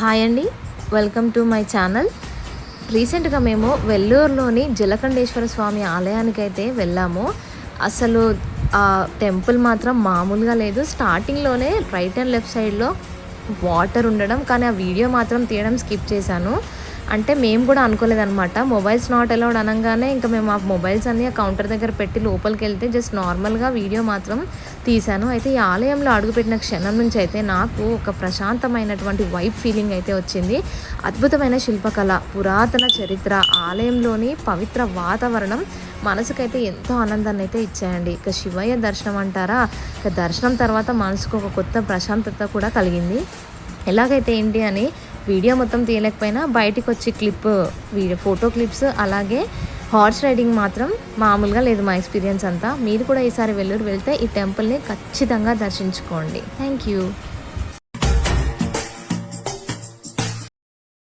Hi అండి, welcome to my channel. రీసెంట్గా మేము వెల్లూరులోని జలకంఠేశ్వర స్వామి ఆలయానికైతే వెళ్ళాము. అసలు ఆ టెంపుల్ మాత్రం మామూలుగా లేదు. స్టార్టింగ్లోనే రైట్ అండ్ లెఫ్ట్ సైడ్లో వాటర్ ఉండడం, కానీ ఆ వీడియో మాత్రం తీయడం స్కిప్ చేశాను. అంటే మేము కూడా అనుకోలేదనమాట. మొబైల్స్ నాట్ అలౌడ్ అనగానే ఇంకా మేము ఆ మొబైల్స్ అన్నీ ఆ కౌంటర్ దగ్గర పెట్టి లోపలికి వెళ్తే జస్ట్ నార్మల్గా వీడియో మాత్రం తీశాను. అయితే ఈ ఆలయంలో అడుగుపెట్టిన క్షణం నుంచి అయితే నాకు ఒక ప్రశాంతమైనటువంటి వైబ్ ఫీలింగ్ అయితే వచ్చింది. అద్భుతమైన శిల్పకళ, పురాతన చరిత్ర, ఆలయంలోని పవిత్ర వాతావరణం మనసుకైతే ఎంతో ఆనందాన్ని అయితే ఇచ్చాయండి. ఇక శివయ్య దర్శనం అంటారా, ఇక దర్శనం తర్వాత మనసుకు ఒక కొత్త ప్రశాంతత కూడా కలిగింది. ఎలాగైతే ఏంటి అని వీడియో మొత్తం తీయలేకపోయినా బయటికి వచ్చి ఫోటో క్లిప్స్, అలాగే హార్స్ రైడింగ్ మాత్రం మామూలుగా లేదు మా ఎక్స్పీరియన్స్ అంతా. మీరు కూడా ఈసారి వెల్లూరు వెళ్తే ఈ టెంపుల్ని ఖచ్చితంగా దర్శించుకోండి. Thank you.